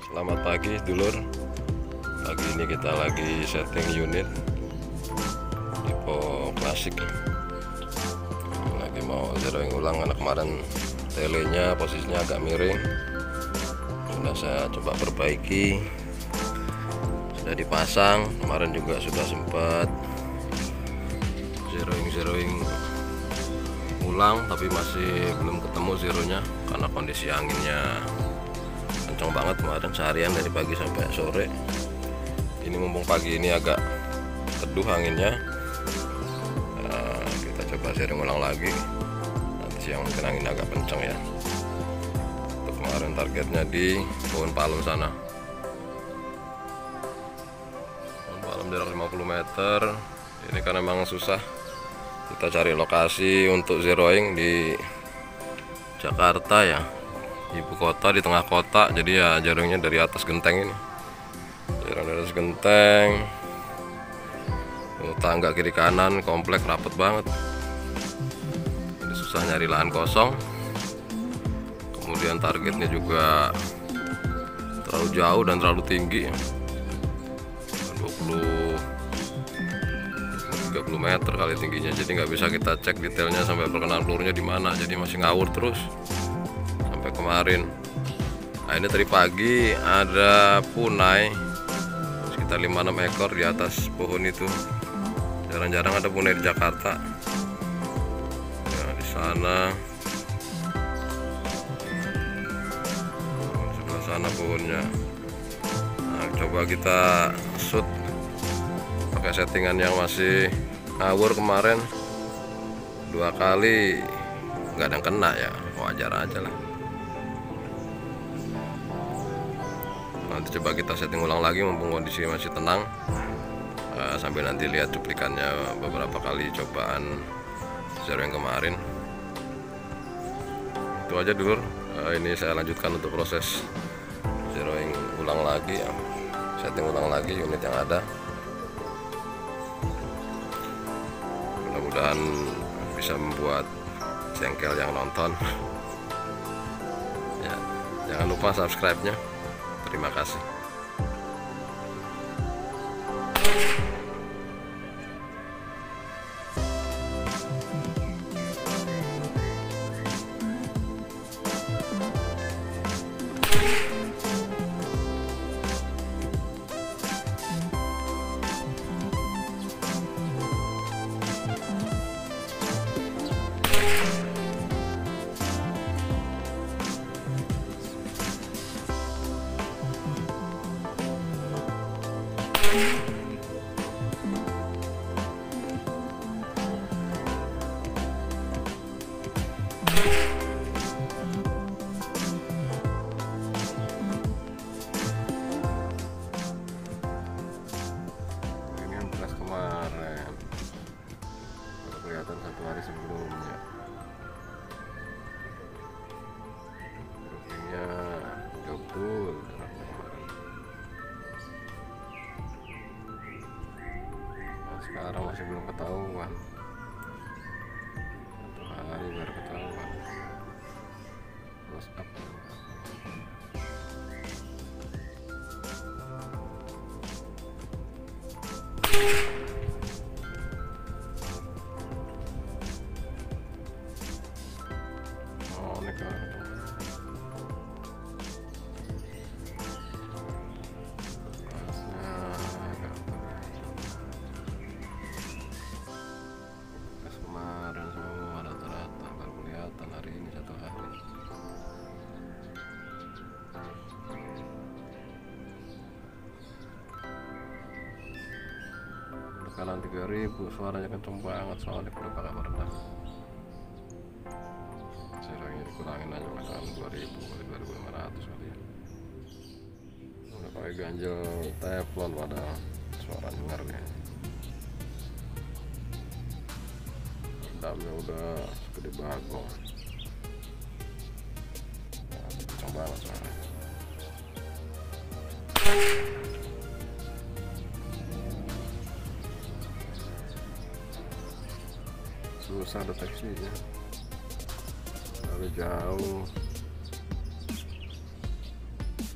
Selamat pagi dulur. Pagi ini kita lagi setting unit tipe klasik. Lagi mau zeroing ulang, karena kemarin telenya posisinya agak miring. Sudah saya coba perbaiki, sudah dipasang. Kemarin juga sudah sempat zeroing ulang, tapi masih belum ketemu zeronya karena kondisi anginnya kencang banget kemarin, seharian dari pagi sampai sore. Ini mumpung pagi ini agak teduh anginnya, kita coba sharing ulang lagi. Nanti siang mungkin angin agak kencang ya. Untuk kemarin targetnya di pohon palem sana, pohon palem jarak 50 meter. Ini kan memang susah kita cari lokasi untuk zeroing di Jakarta ya, ibu kota, di tengah kota. Jadi ya jaringnya dari atas genteng ini, jarang dari atas genteng, tangga kiri kanan komplek rapet banget. Jadi susah nyari lahan kosong. Kemudian targetnya juga terlalu jauh dan terlalu tinggi, 30 meter kali tingginya. Jadi nggak bisa kita cek detailnya sampai perkenalan pelurunya di mana. Jadi masih ngawur terus sampai kemarin. Nah, ini tadi pagi ada punai sekitar 5-6 ekor di atas pohon itu. Jarang-jarang ada punai di Jakarta. Ya, di sana, sebelah sana pohonnya. Nah, coba kita shoot pakai settingan yang masih ngawur kemarin 2 kali, nggak ada yang kena ya, wajar aja lah. Nanti coba kita setting ulang lagi mumpung kondisi masih tenang, sambil nanti lihat cuplikannya beberapa kali cobaan zero yang kemarin. Itu aja dulu. Ini saya lanjutkan untuk proses zeroing ulang lagi ya, setting ulang lagi unit yang ada. Mudah-mudahan bisa membuat jengkel yang nonton ya. Jangan lupa subscribe-nya. Terima kasih. Ini yang bekas kemarin, kalau kelihatan 1 hari sebelumnya. Groupingnya jobul kemarin. Nah, sekarang masih belum ketahuan. 1 hari baru ketahuan. Close up. Oh, ini kan kemarin semua rata-rata baru kelihatan hari ini 1 hari. Tekanan 3000, suaranya kenceng banget soalnya perlu pakai meredam. Serangnya dikurangin aja, misalkan 2000 kali 2500 kali ya. Udah pakai ganjel teflon padahal suara dengarnya. Sedap. ayamnya udah gede bagong. Kencang banget soalnya. Susah deteksinya, dari jauh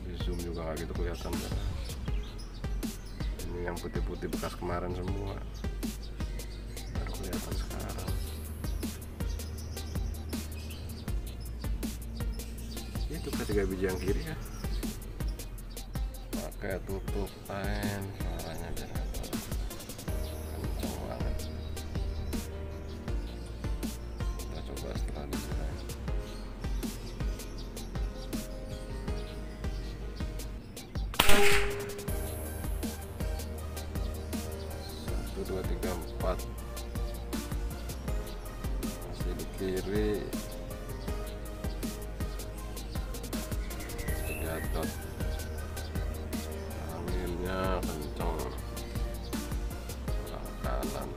di zoom juga nggak gitu kelihatan. Ini yang putih-putih bekas kemarin semua baru kelihatan sekarang. Itu ketiga biji yang kiri ya, pakai tutup lain suaranya biar kencang banget. Kita coba setelah disiram. 1, 2, 3, 4 masih di kiri. 3 dot, anginnya kencang kanan.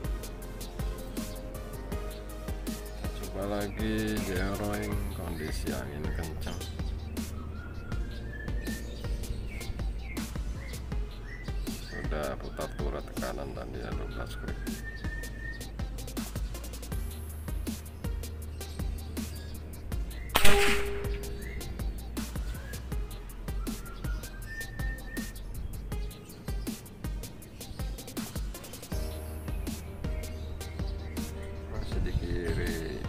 Kita coba lagi zeroing, kondisi angin kencang. Sudah putar turret kanan dan dia 12 klik. Masih di kiri,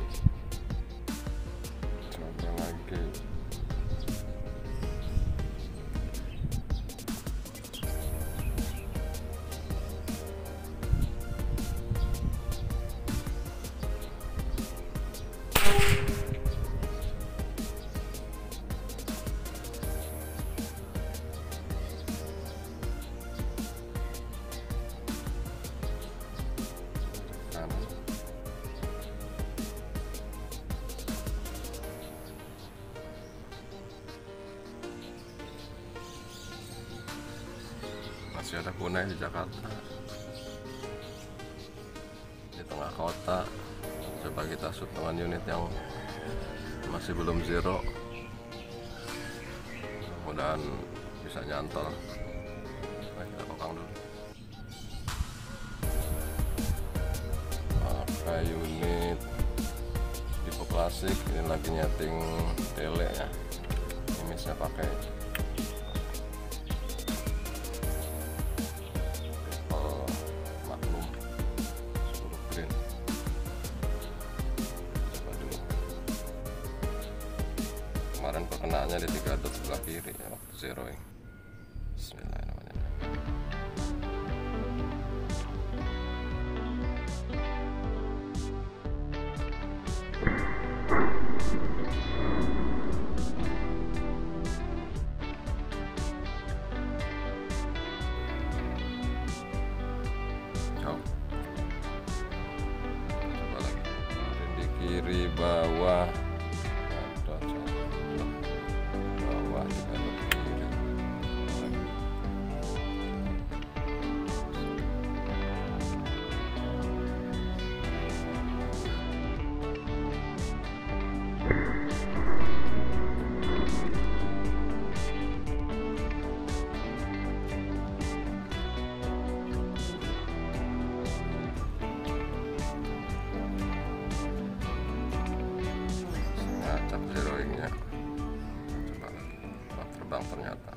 coba lagi. Masih ada punai di Jakarta, di tengah kota. Coba kita shoot dengan unit yang masih belum zero, mudah-mudahan bisa nyantol. Nah, kita kokang dulu. Pakai unit tipe klasik, ini lagi nyeting tele ya, image-nya pakai kemarin perkenaannya di 3 dot sebelah kiri ya, waktu zeroing. Bismillahirrahmanirrahim. Coba lagi, kemarin di kiri bawah. Zeroingnya, coba lagi terbang ternyata.